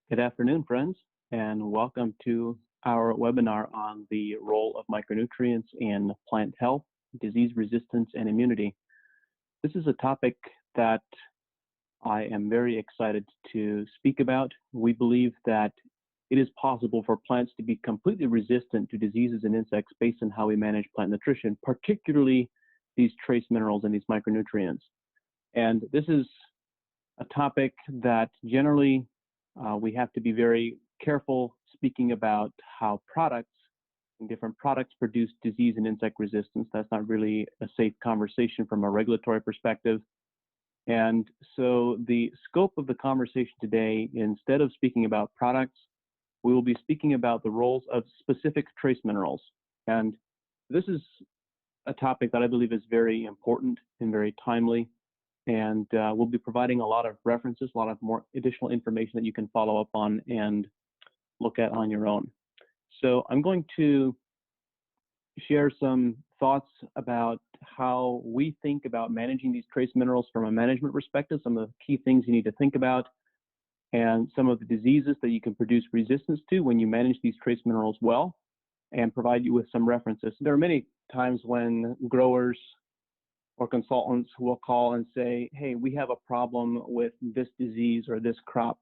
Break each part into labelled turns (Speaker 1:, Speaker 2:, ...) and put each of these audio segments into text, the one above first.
Speaker 1: Good afternoon, friends, and welcome to our webinar on the role of micronutrients in plant health, disease resistance, and immunity. This is a topic that I am very excited to speak about. We believe that it is possible for plants to be completely resistant to diseases and insects based on how we manage plant nutrition, particularly these trace minerals and these micronutrients. And this is a topic that generally we have to be very careful speaking about how products and different products produce disease and insect resistance. That's not really a safe conversation from a regulatory perspective. And so the scope of the conversation today, instead of speaking about products, we will be speaking about the roles of specific trace minerals. And this is a topic that I believe is very important and very timely. And we'll be providing a lot of references, a lot of more additional information that you can follow up on and look at on your own. So I'm going to share some thoughts about how we think about managing these trace minerals from a management perspective, some of the key things you need to think about, and some of the diseases that you can produce resistance to when you manage these trace minerals well, and provide you with some references. There are many times when growers or consultants will call and say, hey, we have a problem with this disease or this crop.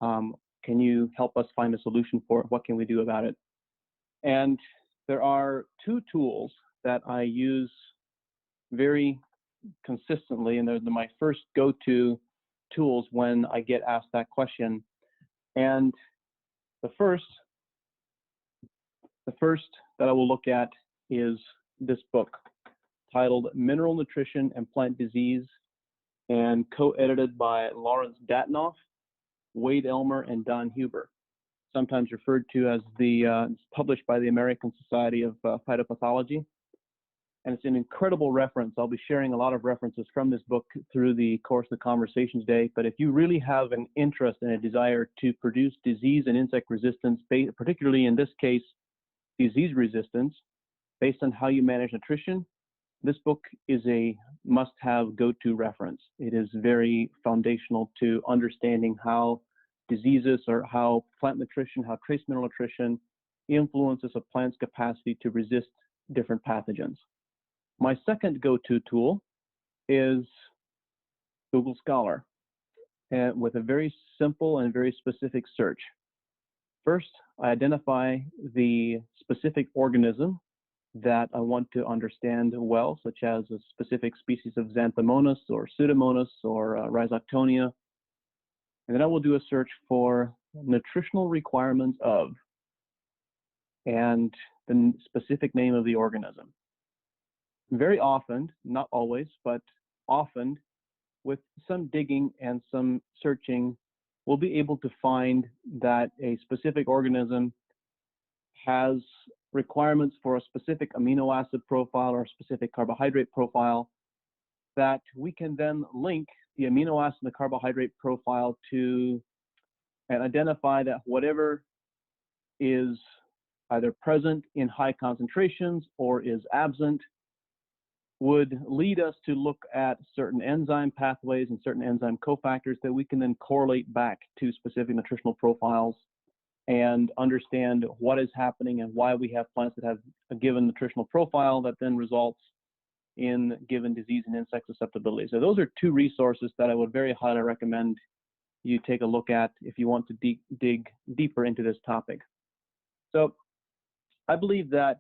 Speaker 1: Can you help us find a solution for it? What can we do about it? And there are two tools that I use very consistently, and they're my first go-to tools when I get asked that question. And the first that I will look at is this book, titled Mineral Nutrition and Plant Disease, and co-edited by Lawrence Datnoff, Wade Elmer, and Don Huber, sometimes referred to as it's published by the American Society of Phytopathology. And it's an incredible reference. I'll be sharing a lot of references from this book through the course of the conversation today. But if you really have an interest and a desire to produce disease and insect resistance, particularly in this case, disease resistance, based on how you manage nutrition, this book is a must-have go-to reference. It is very foundational to understanding how diseases or how plant nutrition, how trace mineral nutrition influences a plant's capacity to resist different pathogens. My second go-to tool is Google Scholar, and with a very simple and very specific search. First, I identify the specific organism that I want to understand well, such as a specific species of Xanthomonas or Pseudomonas or Rhizoctonia. And then I will do a search for nutritional requirements of, and the specific name of the organism. Very often, not always, but often, with some digging and some searching, we'll be able to find that a specific organism has requirements for a specific amino acid profile or a specific carbohydrate profile that we can then link the amino acid and the carbohydrate profile to and identify that whatever is either present in high concentrations or is absent would lead us to look at certain enzyme pathways and certain enzyme cofactors that we can then correlate back to specific nutritional profiles and understand what is happening and why we have plants that have a given nutritional profile that then results in given disease and insect susceptibility. So those are two resources that I would very highly recommend you take a look at if you want to dig deeper into this topic. So I believe that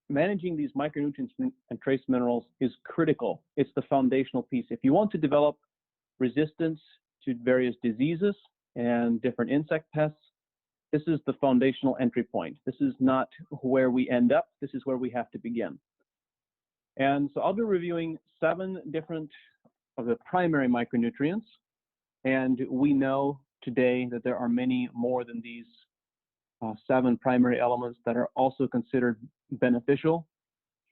Speaker 1: managing these micronutrients and trace minerals is critical. It's the foundational piece. If you want to develop resistance to various diseases and different insect pests, this is the foundational entry point. This is not where we end up. This is where we have to begin. And so I'll be reviewing 7 different of the primary micronutrients. And we know today that there are many more than these 7 primary elements that are also considered beneficial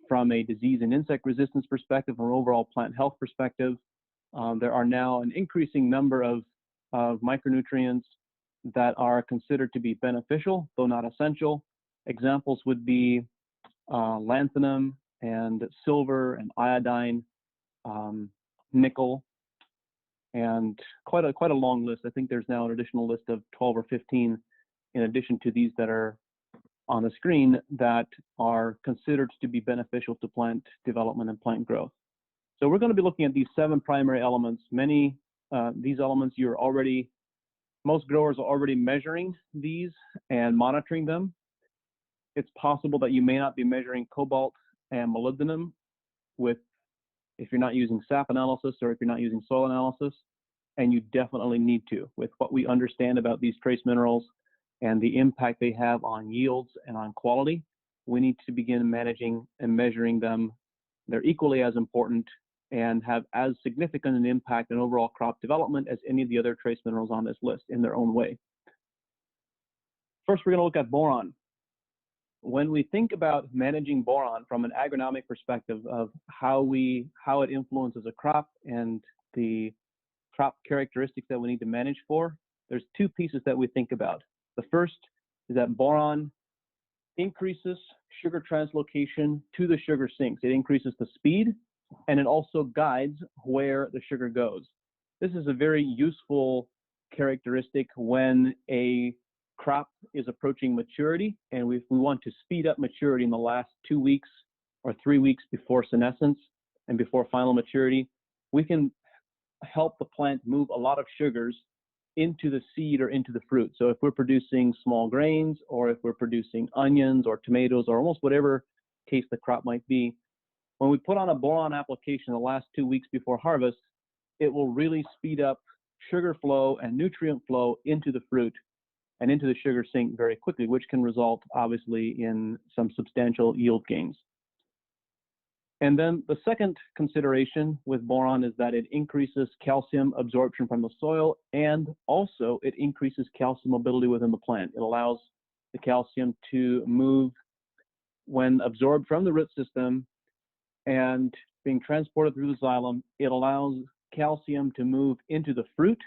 Speaker 1: from a disease and insect resistance perspective or overall plant health perspective. There are now an increasing number of micronutrients that are considered to be beneficial, though not essential. Examples would be lanthanum and silver and iodine, nickel, and quite a long list. I think there's now an additional list of 12 or 15 in addition to these that are on the screen that are considered to be beneficial to plant development and plant growth. So we're going to be looking at these 7 primary elements. Many these elements most growers are already measuring these and monitoring them. It's possible that you may not be measuring cobalt and molybdenum if you're not using sap analysis or if you're not using soil analysis, and you definitely need to. With what we understand about these trace minerals and the impact they have on yields and on quality, we need to begin managing and measuring them. They're equally as important and have as significant an impact on overall crop development as any of the other trace minerals on this list in their own way. First, we're going to look at boron. When we think about managing boron from an agronomic perspective of how it influences a crop and the crop characteristics that we need to manage for, there's 2 pieces that we think about. The first is that boron increases sugar translocation to the sugar sinks. It increases the speed, and it also guides where the sugar goes. This is a very useful characteristic when a crop is approaching maturity, and we want to speed up maturity in the last 2 weeks or 3 weeks before senescence and before final maturity. We can help the plant move a lot of sugars into the seed or into the fruit. So if we're producing small grains, or if we're producing onions or tomatoes, or almost whatever case the crop might be, when we put on a boron application the last 2 weeks before harvest, it will really speed up sugar flow and nutrient flow into the fruit and into the sugar sink very quickly, which can result obviously in some substantial yield gains. And then the second consideration with boron is that it increases calcium absorption from the soil, and also it increases calcium mobility within the plant. It allows the calcium to move when absorbed from the root system and being transported through the xylem. It allows calcium to move into the fruit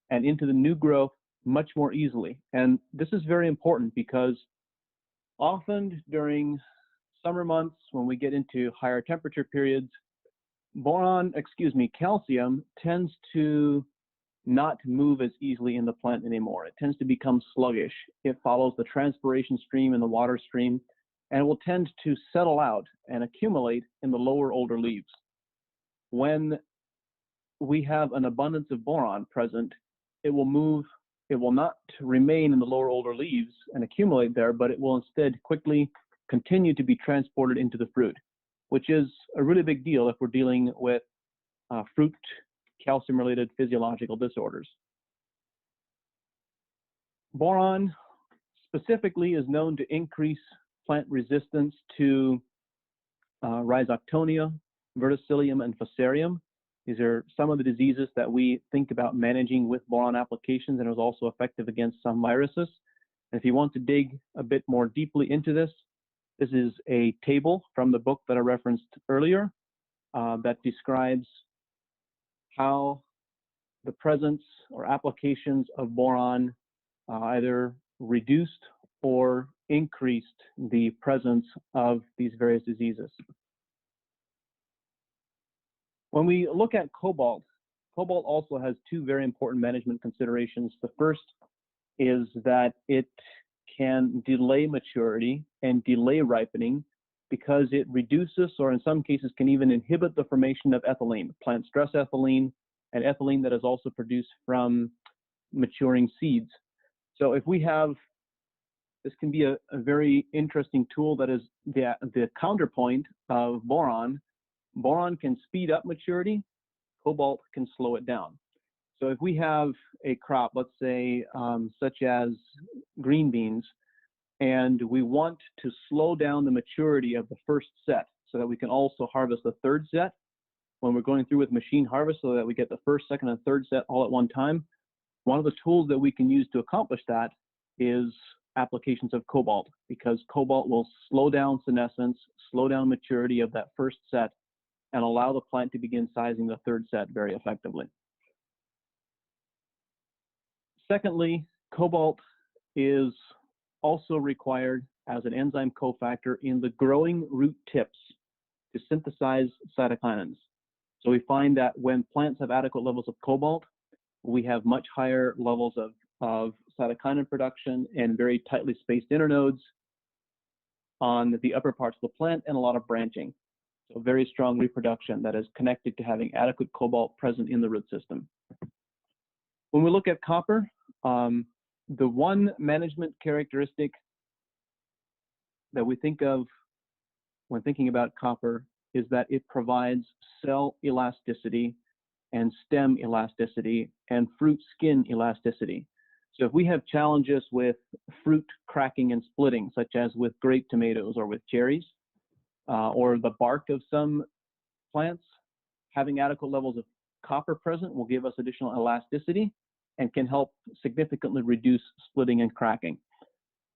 Speaker 1: and into the new growth much more easily. And this is very important because often during summer months, when we get into higher temperature periods, calcium tends to not move as easily in the plant anymore. It tends to become sluggish. It follows the transpiration stream and the water stream, and it will tend to settle out and accumulate in the lower, older leaves. When we have an abundance of boron present, it will not remain in the lower, older leaves and accumulate there, but it will instead quickly continue to be transported into the fruit, which is a really big deal if we're dealing with fruit calcium-related physiological disorders. Boron specifically is known to increase plant resistance to rhizoctonia, verticillium, and fusarium. These are some of the diseases that we think about managing with boron applications, and it was also effective against some viruses. And if you want to dig a bit more deeply into this, this is a table from the book that I referenced earlier that describes how the presence or applications of boron either reduced or increased the presence of these various diseases. When we look at cobalt, cobalt also has 2 very important management considerations. The first is that it can delay maturity and delay ripening because it reduces, or in some cases can even inhibit, the formation of ethylene, plant stress ethylene, and ethylene that is also produced from maturing seeds. So if we have, this can be a very interesting tool that is the counterpoint of boron. Boron can speed up maturity, cobalt can slow it down. So if we have a crop, let's say such as green beans, and we want to slow down the maturity of the first set so that we can also harvest the third set when we're going through with machine harvest, so that we get the first, second, and third set all at one time, one of the tools that we can use to accomplish that is applications of cobalt, because cobalt will slow down senescence, slow down maturity of that first set, and allow the plant to begin sizing the third set very effectively. Secondly, cobalt is also required as an enzyme cofactor in the growing root tips to synthesize cytokinins. So we find that when plants have adequate levels of cobalt, we have much higher levels of cytokinin production and very tightly spaced internodes on the upper parts of the plant and a lot of branching. So very strong reproduction that is connected to having adequate cobalt present in the root system. When we look at copper, the one management characteristic that we think of when thinking about copper is that it provides cell elasticity and stem elasticity and fruit skin elasticity. So if we have challenges with fruit cracking and splitting, such as with grape tomatoes or with cherries, or the bark of some plants, having adequate levels of copper present will give us additional elasticity and can help significantly reduce splitting and cracking.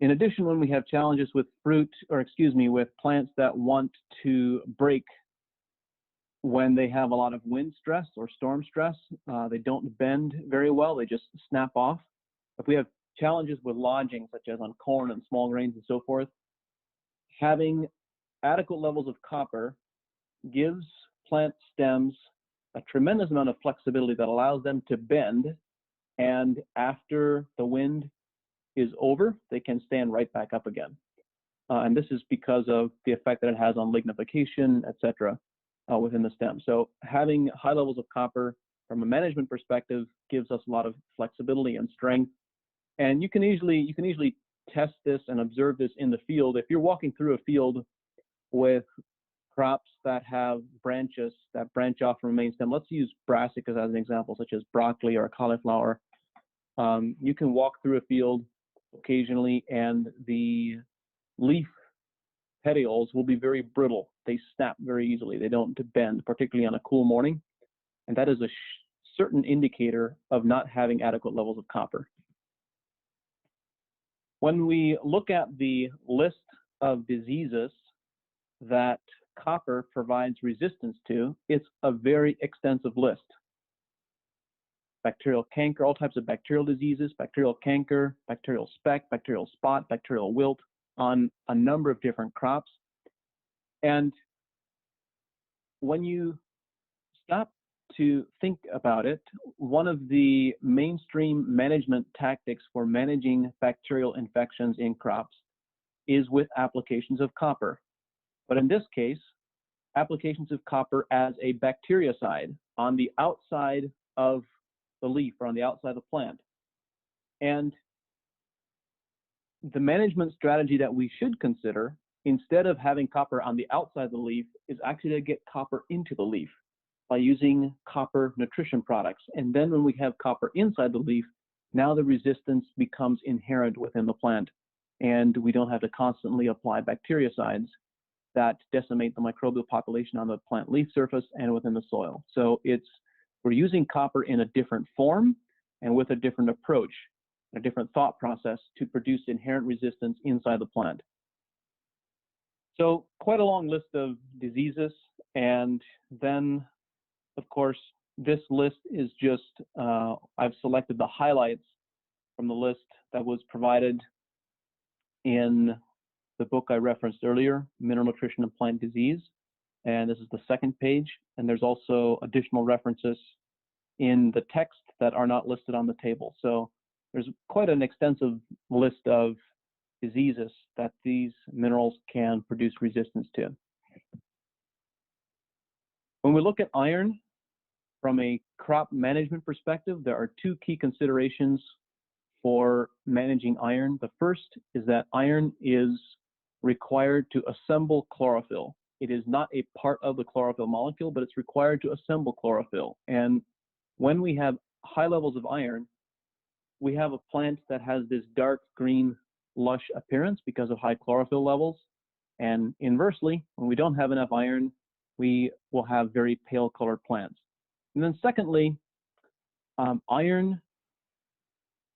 Speaker 1: In addition, when we have challenges with with plants that want to break when they have a lot of wind stress or storm stress, they don't bend very well, they just snap off. If we have challenges with lodging, such as on corn and small grains and so forth, having adequate levels of copper gives plant stems a tremendous amount of flexibility that allows them to bend, and after the wind is over, they can stand right back up again. And this is because of the effect that it has on lignification, etc., within the stem. So having high levels of copper from a management perspective gives us a lot of flexibility and strength. And you can easily test this and observe this in the field. If you're walking through a field with crops that have branches that branch off from a main stem, let's use brassicas as an example, such as broccoli or cauliflower. You can walk through a field occasionally and the leaf petioles will be very brittle. They snap very easily. They don't bend, particularly on a cool morning. And that is a certain indicator of not having adequate levels of copper. When we look at the list of diseases that copper provides resistance to, it's a very extensive list. Bacterial canker, all types of bacterial diseases, bacterial canker, bacterial speck, bacterial spot, bacterial wilt on a number of different crops. And when you stop to think about it, one of the mainstream management tactics for managing bacterial infections in crops is with applications of copper. But in this case, applications of copper as a bactericide on the outside of the leaf or on the outside of the plant. And the management strategy that we should consider, instead of having copper on the outside of the leaf, is actually to get copper into the leaf by using copper nutrition products. And then when we have copper inside the leaf, now the resistance becomes inherent within the plant. And we don't have to constantly apply bactericides that decimate the microbial population on the plant leaf surface and within the soil. So we're using copper in a different form and with a different approach, a different thought process to produce inherent resistance inside the plant. So quite a long list of diseases, and then of course this list is just, I've selected the highlights from the list that was provided in the book I referenced earlier, Mineral Nutrition and Plant Disease. And this is the second page. And there's also additional references in the text that are not listed on the table. So there's quite an extensive list of diseases that these minerals can produce resistance to. When we look at iron from a crop management perspective, there are two key considerations for managing iron. The first is that iron is required to assemble chlorophyll. It is not a part of the chlorophyll molecule, but it's required to assemble chlorophyll. And when we have high levels of iron, we have a plant that has this dark green lush appearance because of high chlorophyll levels. And inversely, when we don't have enough iron, we will have very pale colored plants. And then secondly, iron,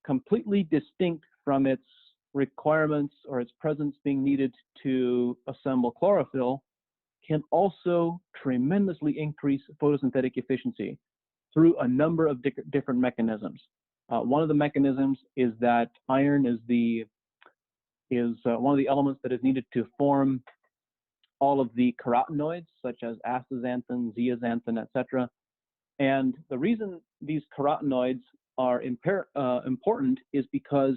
Speaker 1: completely distinct from its requirements or its presence being needed to assemble chlorophyll, can also tremendously increase photosynthetic efficiency through a number of different mechanisms. One of the mechanisms is that iron is one of the elements that is needed to form all of the carotenoids, such as astaxanthin, zeaxanthin, etc. And the reason these carotenoids are important is because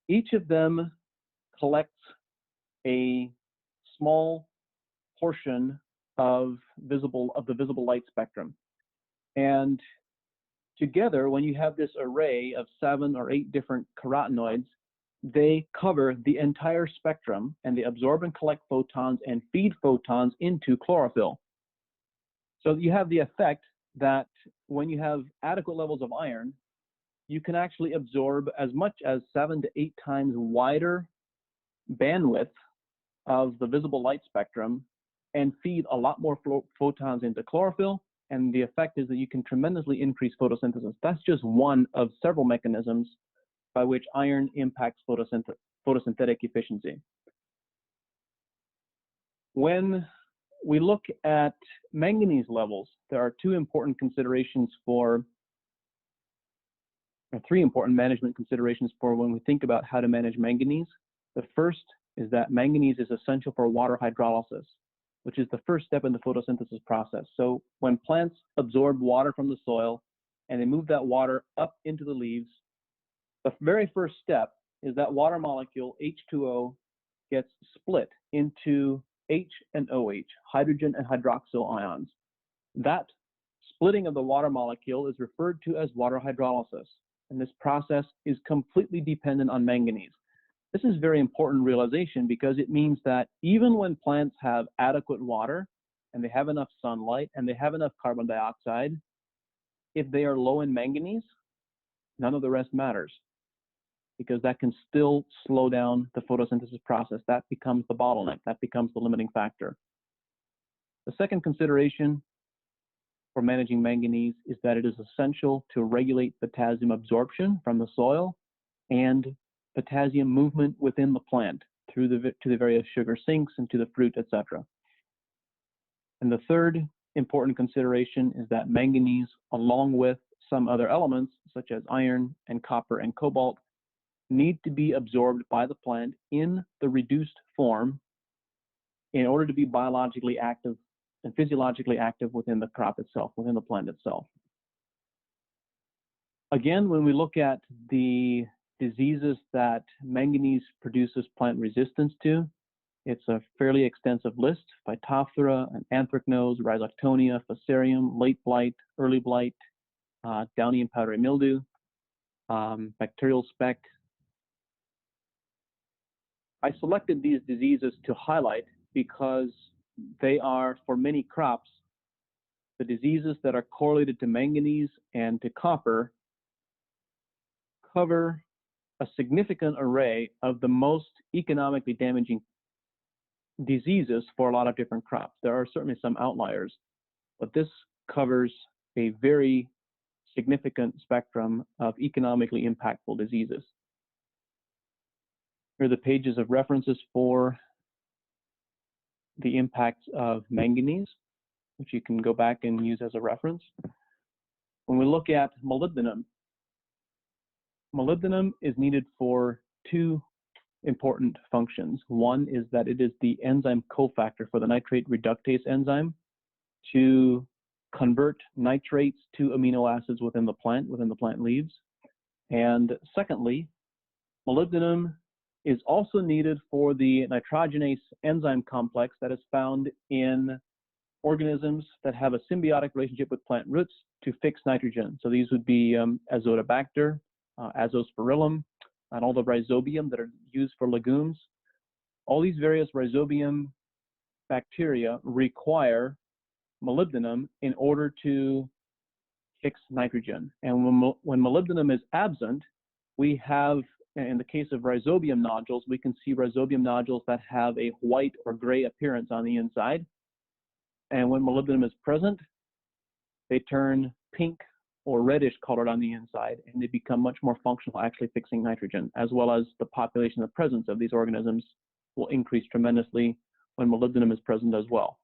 Speaker 1: each of them collects a small portion of the visible light spectrum. And together, when you have this array of 7 or 8 different carotenoids, they cover the entire spectrum, and they absorb and collect photons and feed photons into chlorophyll. So you have the effect that when you have adequate levels of iron, you can actually absorb as much as 7 to 8 times wider bandwidth of the visible light spectrum and feed a lot more photons into chlorophyll. And the effect is that you can tremendously increase photosynthesis. That's just one of several mechanisms by which iron impacts photosynthetic efficiency. When we look at manganese levels, there are 2 important considerations or 3 important management considerations for when we think about how to manage manganese. The first is that manganese is essential for water hydrolysis, which is the first step in the photosynthesis process. So when plants absorb water from the soil and they move that water up into the leaves, the very first step is that water molecule, H2O, gets split into H and OH, hydrogen and hydroxyl ions. That splitting of the water molecule is referred to as water hydrolysis, and this process is completely dependent on manganese. This is very important realization because it means that even when plants have adequate water and they have enough sunlight and they have enough carbon dioxide, if they are low in manganese, none of the rest matters, because that can still slow down the photosynthesis process. That becomes the bottleneck. That becomes the limiting factor. The second consideration for managing manganese is that it is essential to regulate potassium absorption from the soil and potassium movement within the plant to the various sugar sinks and to the fruit, etc. And the third important consideration is that manganese, along with some other elements such as iron and copper and cobalt, need to be absorbed by the plant in the reduced form in order to be biologically active and physiologically active within the crop itself, within the plant itself. Again, when we look at the diseases that manganese produces plant resistance to, it's a fairly extensive list: Phytophthora and anthracnose, rhizoctonia, fusarium, late blight, early blight, downy and powdery mildew, bacterial speck. I selected these diseases to highlight because they are, for many crops, the diseases that are correlated to manganese and to copper cover a significant array of the most economically damaging diseases for a lot of different crops. There are certainly some outliers, but this covers a very significant spectrum of economically impactful diseases. Here are the pages of references for the impacts of manganese, which you can go back and use as a reference. When we look at molybdenum, molybdenum is needed for 2 important functions. One is that it is the enzyme cofactor for the nitrate reductase enzyme to convert nitrates to amino acids within the plant leaves. And secondly, molybdenum is also needed for the nitrogenase enzyme complex that is found in organisms that have a symbiotic relationship with plant roots to fix nitrogen. So these would be Azotobacter, Azospirillum, and all the rhizobium that are used for legumes. All these various rhizobium bacteria require molybdenum in order to fix nitrogen. And when molybdenum is absent, we have, in the case of rhizobium nodules, we can see rhizobium nodules that have a white or gray appearance on the inside. And when molybdenum is present, they turn pink or reddish colored on the inside, and they become much more functional, actually fixing nitrogen, as well as the population, the presence of these organisms will increase tremendously when molybdenum is present as well.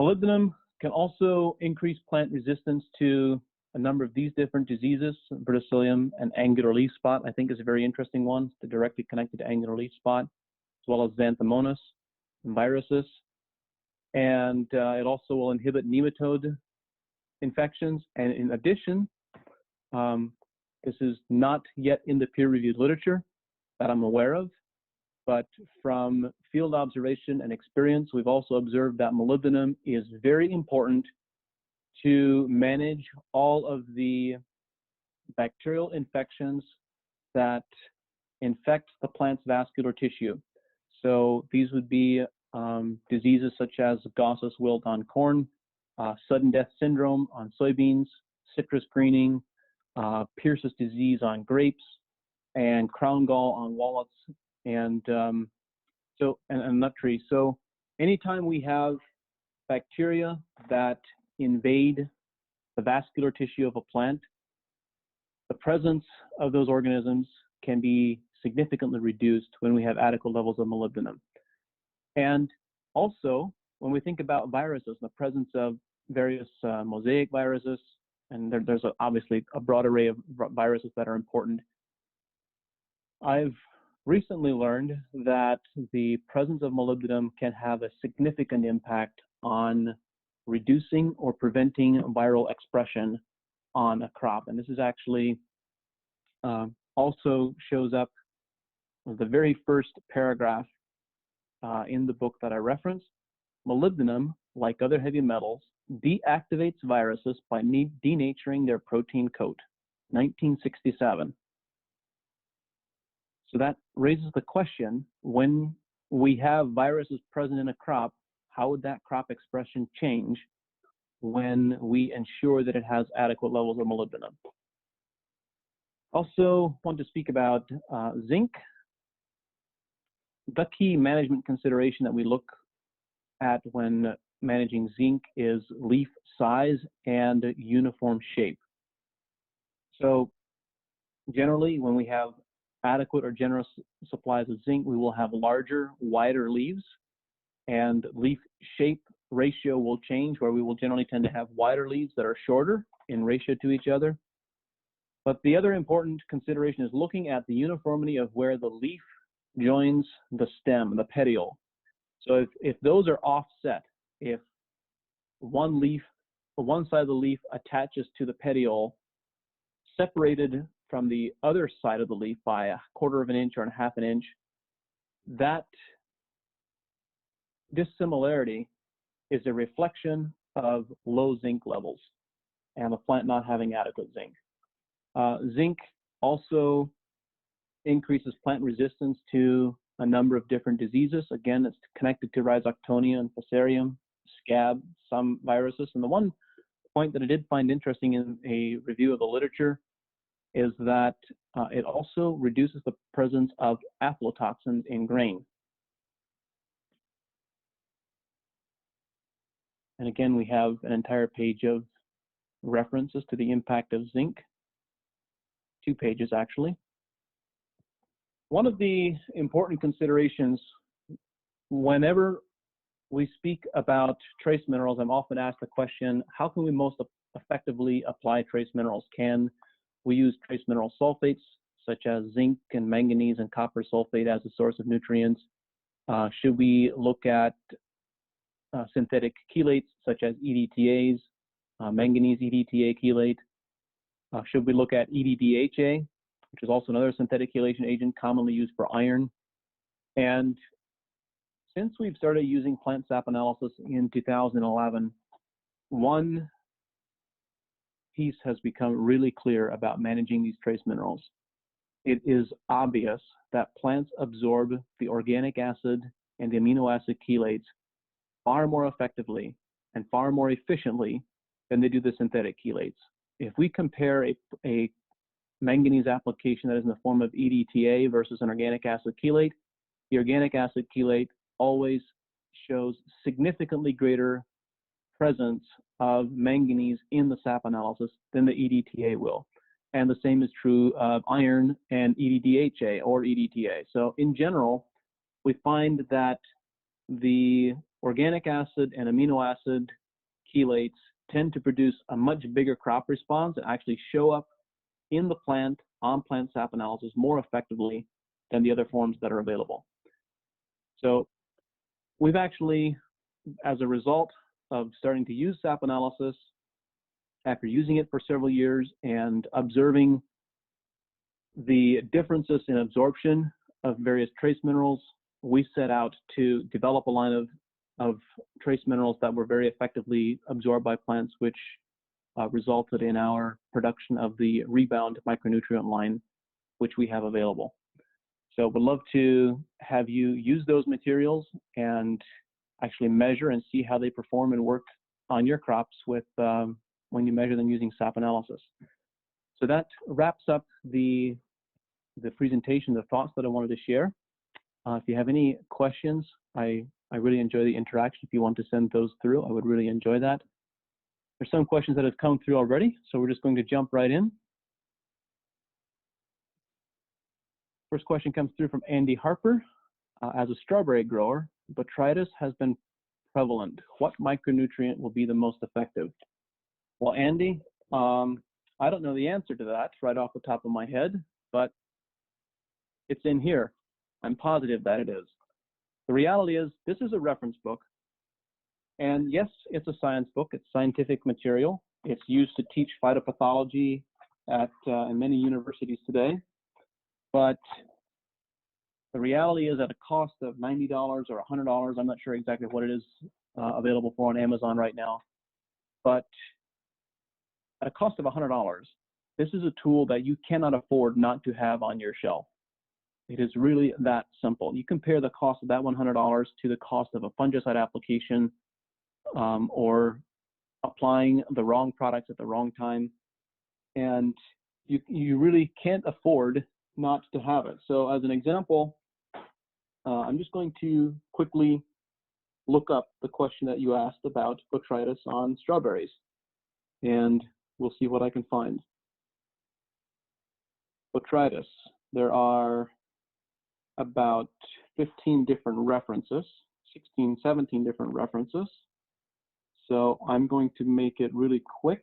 Speaker 1: Molybdenum can also increase plant resistance to a number of these different diseases. Verticillium and angular leaf spot, I think, is a very interesting one. It's directly connected to angular leaf spot. well as xanthomonas and viruses. And it also will inhibit nematode infections. And in addition, this is not yet in the peer-reviewed literature that I'm aware of, but from field observation and experience, we've also observed that molybdenum is very important to manage all of the bacterial infections that infect the plant's vascular tissue. So these would be diseases such as Gauss's wilt on corn, sudden death syndrome on soybeans, citrus greening, Pierce's disease on grapes, and crown gall on walnuts, and nut trees. So anytime we have bacteria that invade the vascular tissue of a plant, the presence of those organisms can be significantly reduced when we have adequate levels of molybdenum. And also, when we think about viruses, the presence of various mosaic viruses, and there's obviously a broad array of viruses that are important. I've recently learned that the presence of molybdenum can have a significant impact on reducing or preventing viral expression on a crop. And this is actually also shows up in the very first paragraph in the book that I referenced. Molybdenum, like other heavy metals, deactivates viruses by denaturing their protein coat, 1967. So that raises the question, when we have viruses present in a crop, how would that crop expression change when we ensure that it has adequate levels of molybdenum? Also want to speak about zinc. The key management consideration that we look at when managing zinc is leaf size and uniform shape. So generally, when we have adequate or generous supplies of zinc, we will have larger, wider leaves, and leaf shape ratio will change, where we will generally tend to have wider leaves that are shorter in ratio to each other. But the other important consideration is looking at the uniformity of where the leaf joins the stem, the petiole. So if those are offset, if one side of the leaf attaches to the petiole, separated from the other side of the leaf by 1/4 of an inch or 1/2 an inch, that dissimilarity is a reflection of low zinc levels and the plant not having adequate zinc. Zinc also increases plant resistance to a number of different diseases. Again, it's connected to Rhizoctonia and Fusarium, scab, some viruses. And the one point that I did find interesting in a review of the literature is that it also reduces the presence of aflatoxins in grain. And again, we have an entire page of references to the impact of zinc, 2 pages actually. One of the important considerations whenever we speak about trace minerals, I'm often asked the question, how can we most effectively apply trace minerals? Can we use trace mineral sulfates, such as zinc and manganese and copper sulfate as a source of nutrients? Should we look at synthetic chelates, such as EDTAs, manganese EDTA chelate? Should we look at EDDHA, which is also another synthetic chelation agent commonly used for iron? And since we've started using plant sap analysis in 2011, one piece has become really clear about managing these trace minerals. It is obvious that plants absorb the organic acid and the amino acid chelates far more effectively and far more efficiently than they do the synthetic chelates. If we compare a manganese application that is in the form of EDTA versus an organic acid chelate, the organic acid chelate always shows significantly greater presence of manganese in the sap analysis than the EDTA will. And the same is true of iron and EDDHA or EDTA. So in general, we find that the organic acid and amino acid chelates tend to produce a much bigger crop response and actually show up in the plant on plant sap analysis more effectively than the other forms that are available. So we've actually, as a result of starting to use sap analysis, after using it for several years and observing the differences in absorption of various trace minerals, we set out to develop a line of trace minerals that were very effectively absorbed by plants, which resulted in our production of the Rebound micronutrient line, which we have available. So we'd love to have you use those materials and actually measure and see how they perform and work on your crops with when you measure them using sap analysis. So that wraps up the presentation, the thoughts that I wanted to share. If you have any questions, I really enjoy the interaction. If you want to send those through, I would really enjoy that. There's some questions that have come through already, so we're just going to jump right in. First question comes through from Andy Harper. As a strawberry grower, botrytis has been prevalent. What micronutrient will be the most effective? Well, Andy, I don't know the answer to that right off the top of my head, but it's in here. I'm positive that it is. The reality is, this is a reference book. And yes, it's a science book. It's scientific material. It's used to teach phytopathology in many universities today. But the reality is, at a cost of $90 or $100, I'm not sure exactly what it is available for on Amazon right now, but at a cost of $100, this is a tool that you cannot afford not to have on your shelf. It is really that simple. You compare the cost of that $100 to the cost of a fungicide application or applying the wrong products at the wrong time, and you really can't afford not to have it. So as an example, I'm just going to quickly look up the question that you asked about botrytis on strawberries, and we'll see what I can find. Botrytis, there are about 15 different references, 16, 17 different references. So I'm going to make it really quick.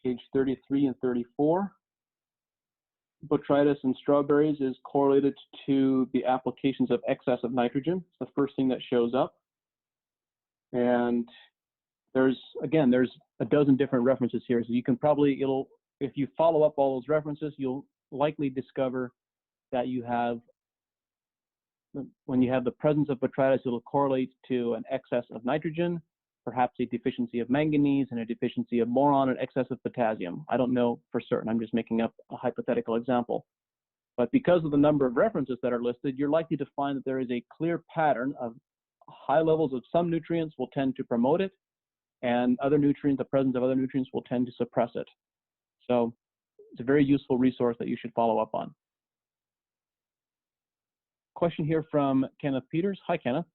Speaker 1: Page 33 and 34. Botrytis in strawberries is correlated to the applications of excess of nitrogen. It's the first thing that shows up. And there's a dozen different references here. So you can probably, if you follow up all those references, you'll likely discover that you have, when you have the presence of botrytis, it'll correlate to an excess of nitrogen, perhaps a deficiency of manganese, and a deficiency of boron, and excess of potassium. I don't know for certain. I'm just making up a hypothetical example. But because of the number of references that are listed, you're likely to find that there is a clear pattern of high levels of some nutrients will tend to promote it, and other nutrients, the presence of other nutrients, will tend to suppress it. So it's a very useful resource that you should follow up on. Question here from Kenneth Peters. Hi, Kenneth.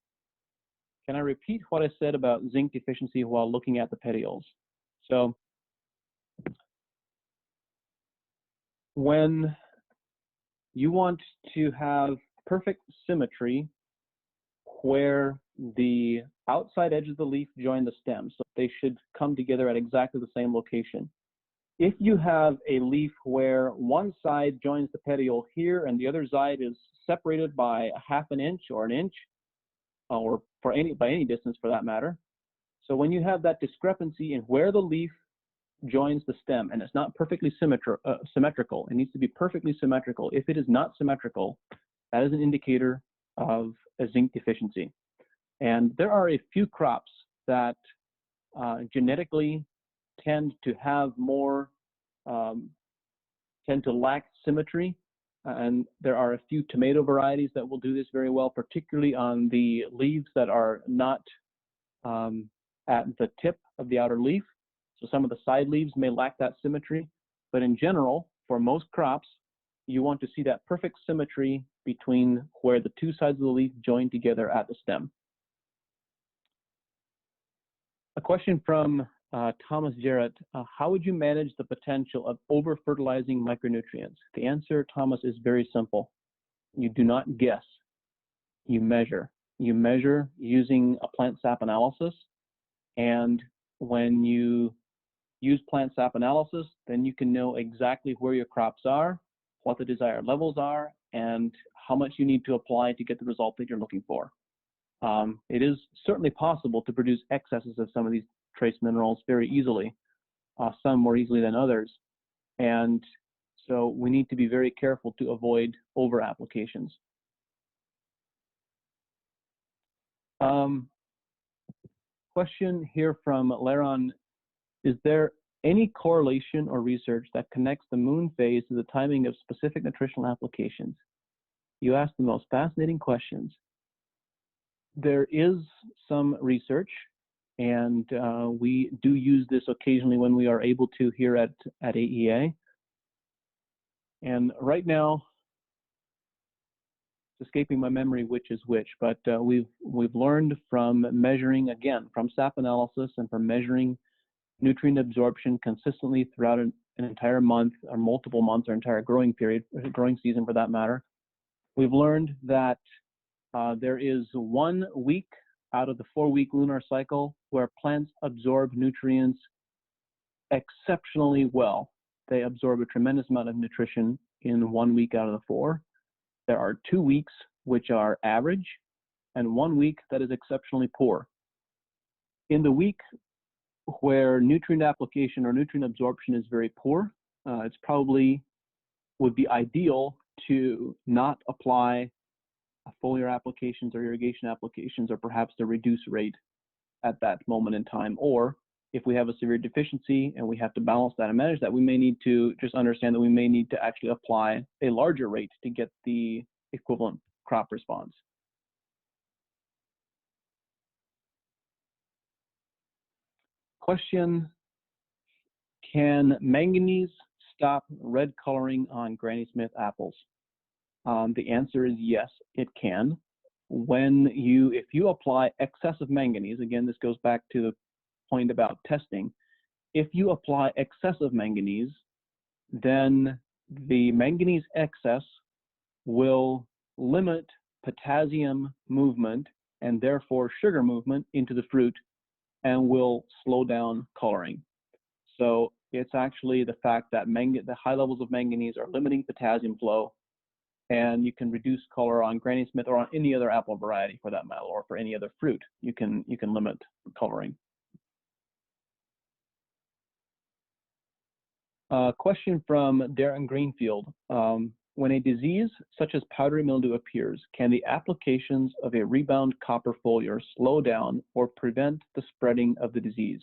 Speaker 1: Can I repeat what I said about zinc deficiency while looking at the petioles? So when you want to have perfect symmetry where the outside edge of the leaf join the stem, so they should come together at exactly the same location. If you have a leaf where one side joins the petiole here and the other side is separated by a half an inch or an inch, or by any distance for that matter. So when you have that discrepancy in where the leaf joins the stem and it's not perfectly symmetrical, it needs to be perfectly symmetrical. If it is not symmetrical, that is an indicator of a zinc deficiency. And there are a few crops that genetically tend to have more, tend to lack symmetry. And there are a few tomato varieties that will do this very well, particularly on the leaves that are not at the tip of the outer leaf. So some of the side leaves may lack that symmetry. But in general, for most crops, you want to see that perfect symmetry between where the two sides of the leaf join together at the stem. A question from Thomas Jarrett, how would you manage the potential of over-fertilizing micronutrients? The answer, Thomas, is very simple. You do not guess, you measure. You measure using a plant sap analysis, and when you use plant sap analysis, then you can know exactly where your crops are, what the desired levels are, and how much you need to apply to get the result that you're looking for. It is certainly possible to produce excesses of some of these trace minerals very easily, some more easily than others. And so we need to be very careful to avoid over applications. Question here from Laron: is there any correlation or research that connects the moon phase to the timing of specific nutritional applications? You ask the most fascinating questions. There is some research, and we do use this occasionally when we are able to here at AEA. And right now, it's escaping my memory which is which, but we've learned from measuring, again, from sap analysis and from measuring nutrient absorption consistently throughout an entire month or multiple months or entire growing period, growing season for that matter. We've learned that there is 1 week out of the 4-week lunar cycle where plants absorb nutrients exceptionally well. They absorb a tremendous amount of nutrition in 1 week out of the 4. There are 2 weeks which are average, and 1 week that is exceptionally poor. In the week where nutrient application or nutrient absorption is very poor, it's probably would be ideal to not apply foliar applications or irrigation applications, or perhaps to reduce rate at that moment in time. Or if we have a severe deficiency and we have to balance that and manage that, we may need to just understand that we may need to actually apply a larger rate to get the equivalent crop response. Question: can manganese stop red coloring on Granny Smith apples? The answer is yes, it can. If you apply excessive manganese, again, this goes back to the point about testing. If you apply excessive manganese, then the manganese excess will limit potassium movement and therefore sugar movement into the fruit and will slow down coloring. So it's actually the fact that the high levels of manganese are limiting potassium flow, and you can reduce color on Granny Smith or on any other apple variety for that matter, or for any other fruit. You can limit coloring. Question from Darren Greenfield. When a disease such as powdery mildew appears, can the applications of a rebound copper foliar slow down or prevent the spreading of the disease?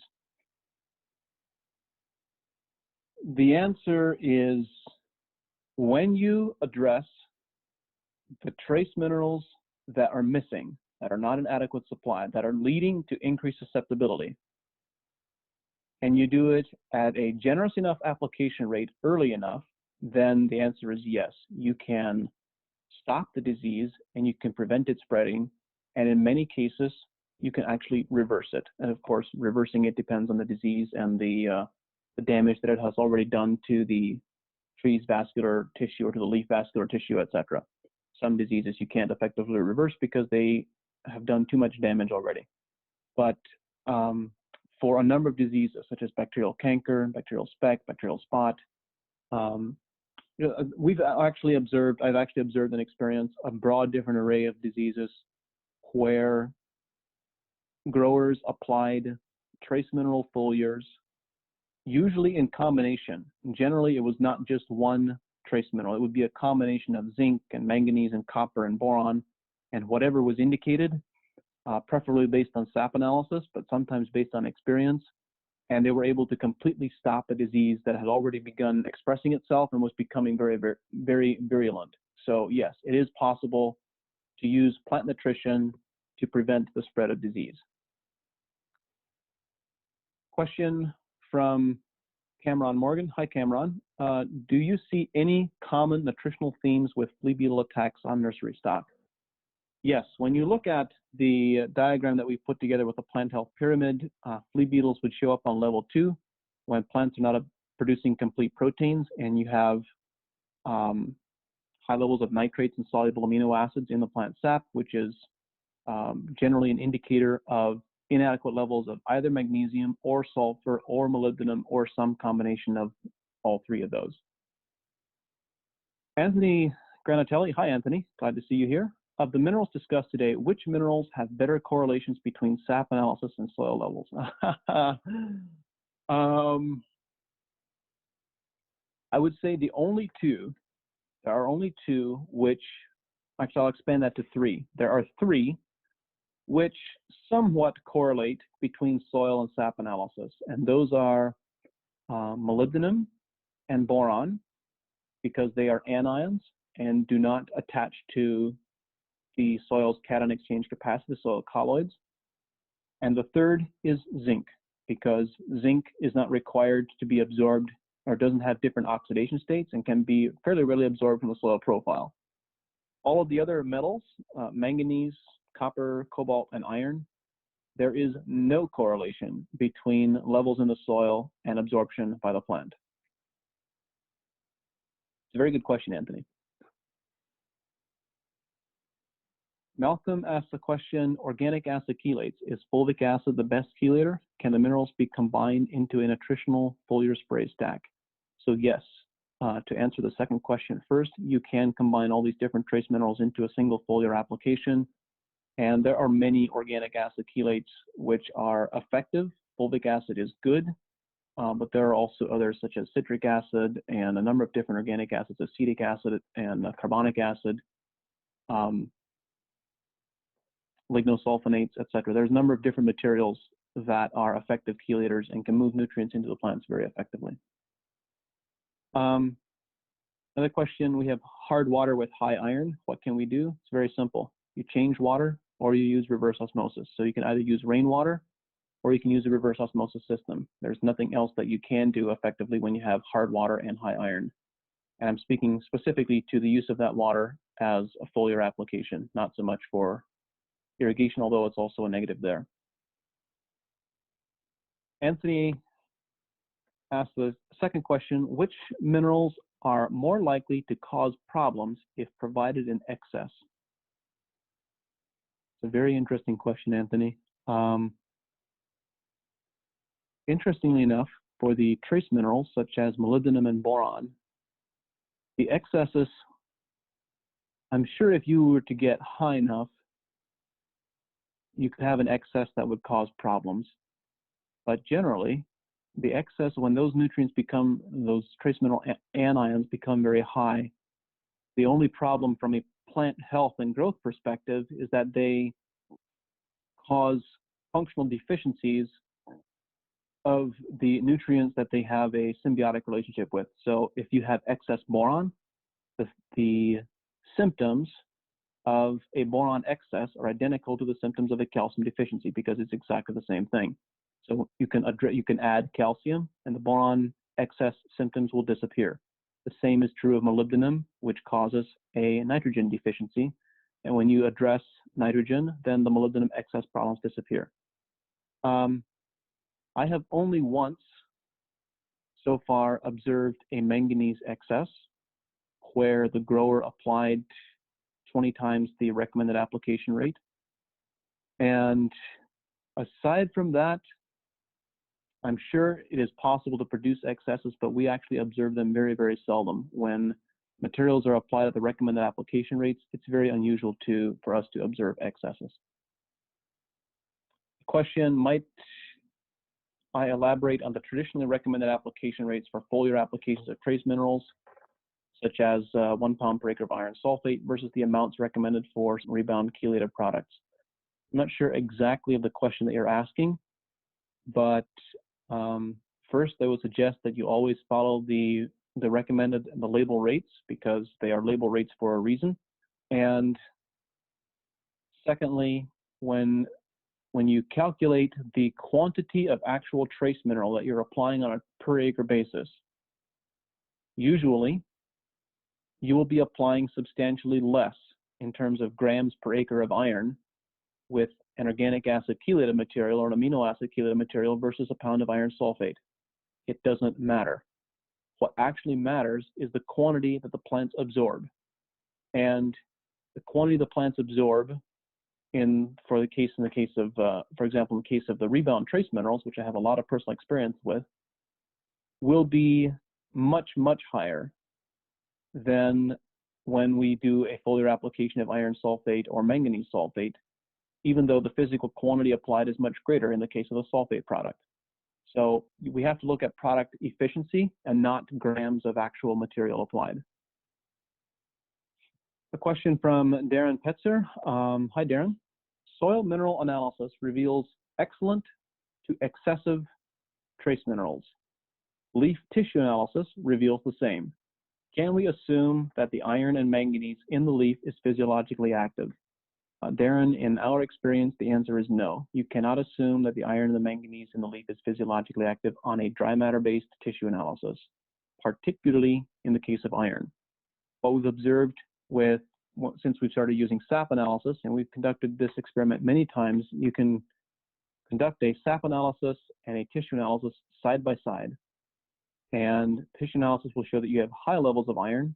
Speaker 1: The answer is, when you address the trace minerals that are missing, that are not in adequate supply, that are leading to increased susceptibility, and you do it at a generous enough application rate early enough, then the answer is yes. You can stop the disease and you can prevent it spreading, and in many cases, you can actually reverse it. And of course, reversing it depends on the disease and the damage that it has already done to the tree's vascular tissue or to the leaf vascular tissue, etc. Some diseases you can't effectively reverse because they have done too much damage already. But for a number of diseases such as bacterial canker, bacterial speck, bacterial spot, I've actually observed and experienced a broad different array of diseases where growers applied trace mineral foliars, usually in combination. Generally, it was not just one trace mineral. It would be a combination of zinc and manganese and copper and boron and whatever was indicated, preferably based on sap analysis, but sometimes based on experience. And they were able to completely stop a disease that had already begun expressing itself and was becoming very, very, very virulent. So yes, it is possible to use plant nutrition to prevent the spread of disease. Question from Cameron Morgan. Hi, Cameron. Do you see any common nutritional themes with flea beetle attacks on nursery stock? Yes, when you look at the diagram that we put together with the plant health pyramid, flea beetles would show up on level 2 when plants are not producing complete proteins and you have high levels of nitrates and soluble amino acids in the plant sap, which is generally an indicator of inadequate levels of either magnesium or sulfur or molybdenum or some combination of all 3 of those. Anthony Granatelli, hi Anthony, glad to see you here. Of the minerals discussed today, which minerals have better correlations between sap analysis and soil levels? I would say there are only two which, actually I'll expand that to three. There are three which somewhat correlate between soil and sap analysis, and those are molybdenum and boron, because they are anions and do not attach to the soil's cation exchange capacity, the soil colloids. And the third is zinc, because zinc is not required to be absorbed or doesn't have different oxidation states and can be fairly readily absorbed from the soil profile. All of the other metals, manganese, copper, cobalt, and iron, there is no correlation between levels in the soil and absorption by the plant. It's a very good question, Anthony. Malcolm asked the question, organic acid chelates, is fulvic acid the best chelator? Can the minerals be combined into a nutritional foliar spray stack? So yes, to answer the second question first, you can combine all these different trace minerals into a single foliar application. And there are many organic acid chelates which are effective. Fulvic acid is good, but there are also others such as citric acid and a number of different organic acids, acetic acid and carbonic acid, lignosulfonates, etc. There's a number of different materials that are effective chelators and can move nutrients into the plants very effectively. Another question, we have hard water with high iron. What can we do? It's very simple. You change water or you use reverse osmosis. So you can either use rainwater or you can use a reverse osmosis system. There's nothing else that you can do effectively when you have hard water and high iron. And I'm speaking specifically to the use of that water as a foliar application, not so much for irrigation, although it's also a negative there. Anthony asked the second question, which minerals are more likely to cause problems if provided in excess? It's a very interesting question, Anthony. Interestingly enough, for the trace minerals such as molybdenum and boron, the excesses, I'm sure if you were to get high enough, you could have an excess that would cause problems. But generally, the excess, when those nutrients become, those trace mineral anions become very high, the only problem from a plant health and growth perspective is that they cause functional deficiencies of the nutrients that they have a symbiotic relationship with. So if you have excess boron, the symptoms of a boron excess are identical to the symptoms of a calcium deficiency because it's exactly the same thing. So you can add calcium and the boron excess symptoms will disappear. The same is true of molybdenum, which causes a nitrogen deficiency. And when you address nitrogen, then the molybdenum excess problems disappear. I have only once so far observed a manganese excess where the grower applied 20 times the recommended application rate. And aside from that, I'm sure it is possible to produce excesses, but we actually observe them very, very seldom. When materials are applied at the recommended application rates, it's very unusual for us to observe excesses. Question, might I elaborate on the traditionally recommended application rates for foliar applications of trace minerals, such as 1 pound per acre of iron sulfate versus the amounts recommended for rebound chelated products? I'm not sure exactly of the question that you're asking, but first, I would suggest that you always follow the recommended and the label rates because they are label rates for a reason. And secondly, when you calculate the quantity of actual trace mineral that you're applying on a per acre basis, usually you will be applying substantially less in terms of grams per acre of iron with an organic acid chelated material or an amino acid chelated material versus a pound of iron sulfate. It doesn't matter. What actually matters is the quantity that the plants absorb. And the quantity the plants absorb for example, in the case of the rebound trace minerals, which I have a lot of personal experience with, will be much, much higher than when we do a foliar application of iron sulfate or manganese sulfate, even though the physical quantity applied is much greater in the case of the sulfate product. So we have to look at product efficiency and not grams of actual material applied. A question from Darren Petzer. Hi, Darren. Soil mineral analysis reveals excellent to excessive trace minerals. Leaf tissue analysis reveals the same. Can we assume that the iron and manganese in the leaf is physiologically active? Darren, in our experience, the answer is no. You cannot assume that the iron and the manganese in the leaf is physiologically active on a dry matter-based tissue analysis, particularly in the case of iron. What we've observed since we've started using sap analysis, and we've conducted this experiment many times, you can conduct a sap analysis and a tissue analysis side by side. And tissue analysis will show that you have high levels of iron.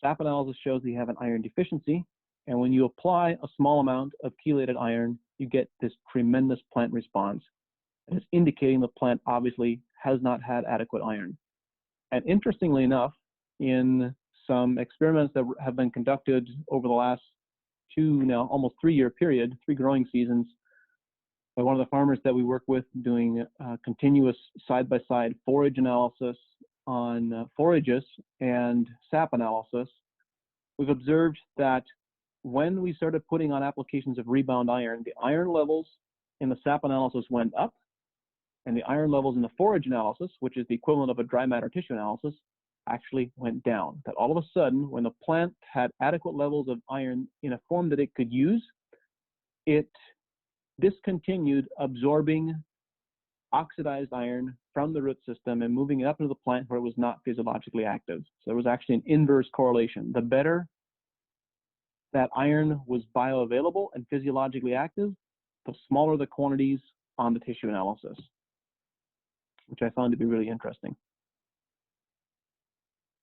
Speaker 1: Sap analysis shows that you have an iron deficiency. And when you apply a small amount of chelated iron, you get this tremendous plant response. And it's indicating the plant obviously has not had adequate iron. And interestingly enough, in some experiments that have been conducted over the last almost 3-year period, 3 growing seasons, by one of the farmers that we work with doing continuous side-by-side forage analysis on forages and sap analysis, we've observed that when we started putting on applications of rebound iron, the iron levels in the sap analysis went up, and the iron levels in the forage analysis, which is the equivalent of a dry matter tissue analysis, actually went down. That all of a sudden, when the plant had adequate levels of iron in a form that it could use, it discontinued absorbing oxidized iron from the root system and moving it up into the plant where it was not physiologically active. So there was actually an inverse correlation. The better that iron was bioavailable and physiologically active, the smaller the quantities on the tissue analysis, which I found to be really interesting.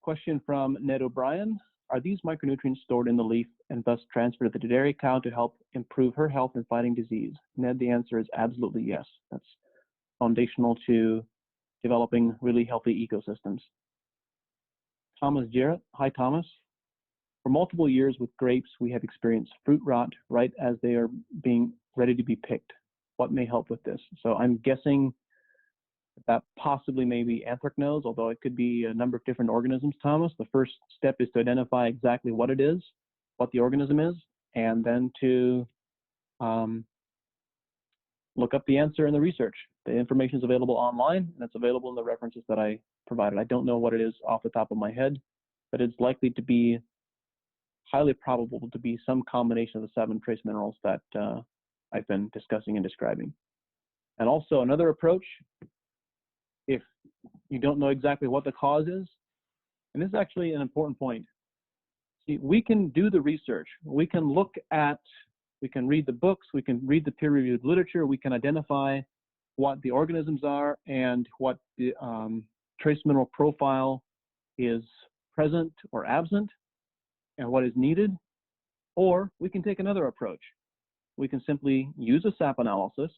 Speaker 1: Question from Ned O'Brien. Are these micronutrients stored in the leaf and thus transferred to the dairy cow to help improve her health and fighting disease? Ned, the answer is absolutely yes. That's foundational to developing really healthy ecosystems. Thomas Jarrett. Hi, Thomas. For multiple years with grapes, we have experienced fruit rot right as they are being ready to be picked. What may help with this? So I'm guessing that possibly may be anthracnose, although it could be a number of different organisms, Thomas. The first step is to identify exactly what it is, what the organism is, and then to look up the answer in the research. The information is available online, and it's available in the references that I provided. I don't know what it is off the top of my head, but it's likely to be highly probable to be some combination of the 7 trace minerals that I've been discussing and describing. And also another approach, if you don't know exactly what the cause is, and this is actually an important point. See, we can do the research. We can read the books, we can read the peer-reviewed literature, we can identify what the organisms are and what the trace mineral profile is present or absent and what is needed. Or we can take another approach. We can simply use a sap analysis,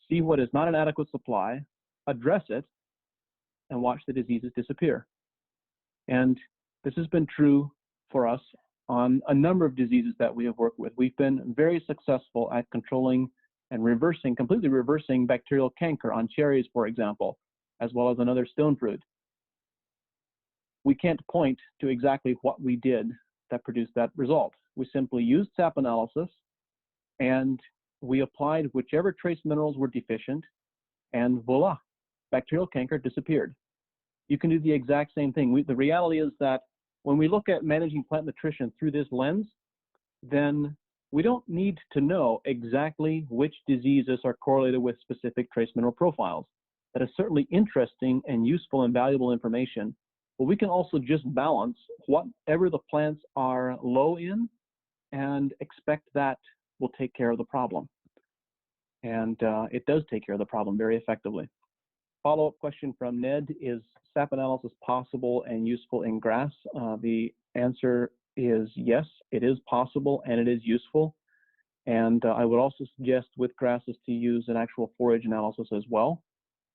Speaker 1: see what is not an adequate supply, address it, and watch the diseases disappear. And this has been true for us on a number of diseases that we have worked with. We've been very successful at controlling and completely reversing bacterial canker on cherries, for example, as well as another stone fruit. We can't point to exactly what we did that produced that result. We simply used sap analysis, and we applied whichever trace minerals were deficient, and voila, bacterial canker disappeared. You can do the exact same thing. The reality is that when we look at managing plant nutrition through this lens, then we don't need to know exactly which diseases are correlated with specific trace mineral profiles. That is certainly interesting and useful and valuable information, but we can also just balance whatever the plants are low in and expect that will take care of the problem. And it does take care of the problem very effectively. Follow-up question from Ned, is sap analysis possible and useful in grass? The answer is yes, it is possible and it is useful. And I would also suggest with grasses to use an actual forage analysis as well.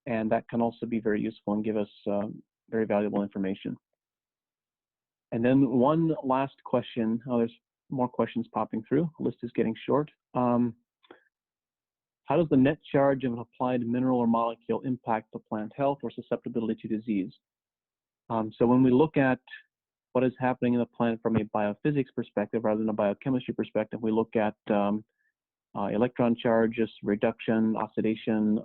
Speaker 1: And that can also be very useful and give us very valuable information. And then one last question. Oh, there's more questions popping through. The list is getting short. How does the net charge of an applied mineral or molecule impact the plant health or susceptibility to disease? So when we look at what is happening in the plant from a biophysics perspective rather than a biochemistry perspective, we look at electron charges, reduction, oxidation,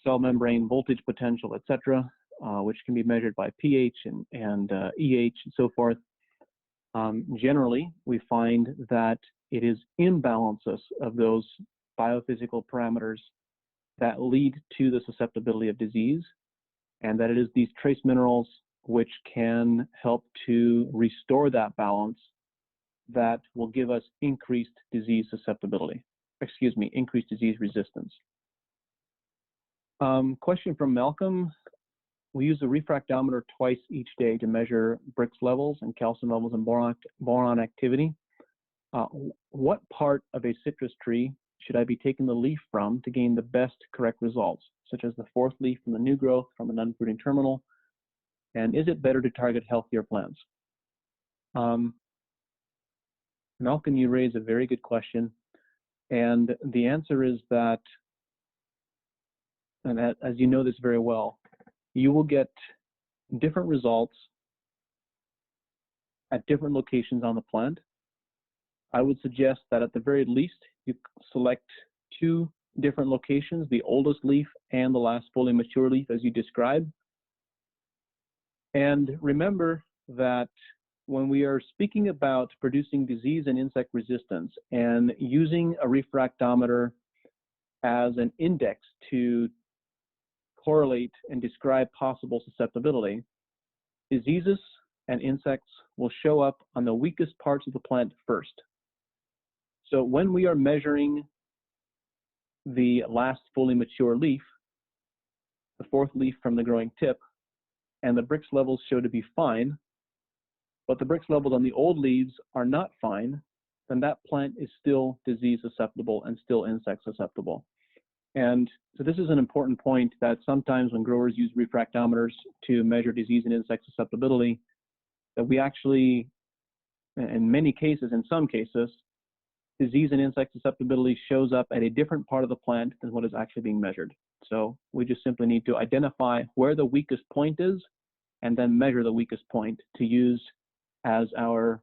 Speaker 1: cell membrane voltage potential, etc., which can be measured by pH and EH and so forth. Generally, we find that it is imbalances of those biophysical parameters that lead to the susceptibility of disease, and that it is these trace minerals which can help to restore that balance that will give us increased disease susceptibility, increased disease resistance. Question from Malcolm. We use a refractometer twice each day to measure Brix levels and calcium levels and boron activity. What part of a citrus tree should I be taking the leaf from to gain the best correct results, such as the fourth leaf from the new growth from an unfruiting terminal? And is it better to target healthier plants? Malcolm, you raise a very good question. And the answer is that, and as you know this very well, you will get different results at different locations on the plant. I would suggest that at the very least, you select 2 different locations, the oldest leaf and the last fully mature leaf as you described. And remember that when we are speaking about producing disease and insect resistance and using a refractometer as an index to correlate and describe possible susceptibility, diseases and insects will show up on the weakest parts of the plant first. So when we are measuring the last fully mature leaf, the fourth leaf from the growing tip, and the Brix levels show to be fine, but the Brix levels on the old leaves are not fine, then that plant is still disease susceptible and still insect susceptible. And so this is an important point, that sometimes when growers use refractometers to measure disease and insect susceptibility, that we actually, in many cases, in some cases, disease and insect susceptibility shows up at a different part of the plant than what is actually being measured. So we just simply need to identify where the weakest point is and then measure the weakest point to use as our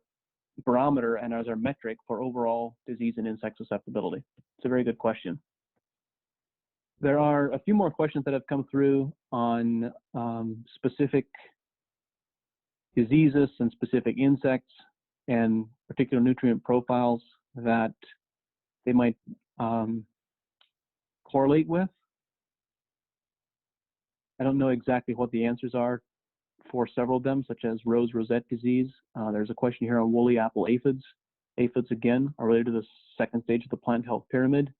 Speaker 1: barometer and as our metric for overall disease and insect susceptibility. It's a very good question. There are a few more questions that have come through on specific diseases and specific insects and particular nutrient profiles that they might correlate with. I don't know exactly what the answers are for several of them, such as rose rosette disease. There's a question here on woolly apple aphids. Aphids, again, are related to the second stage of the plant health pyramid.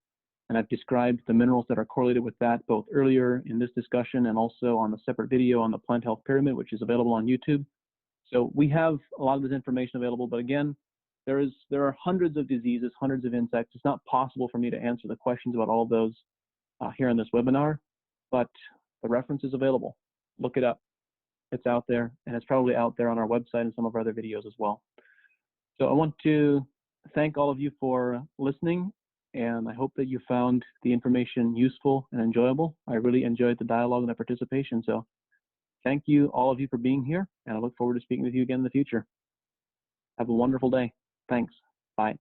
Speaker 1: And I've described the minerals that are correlated with that both earlier in this discussion and also on the separate video on the plant health pyramid, which is available on YouTube. So we have a lot of this information available, but again, there are hundreds of diseases, hundreds of insects. It's not possible for me to answer the questions about all of those here in this webinar, but the reference is available. Look it up. It's out there, and it's probably out there on our website and some of our other videos as well. So I want to thank all of you for listening, and I hope that you found the information useful and enjoyable. I really enjoyed the dialogue and the participation. So thank you, all of you, for being here, and I look forward to speaking with you again in the future. Have a wonderful day. Thanks. Bye.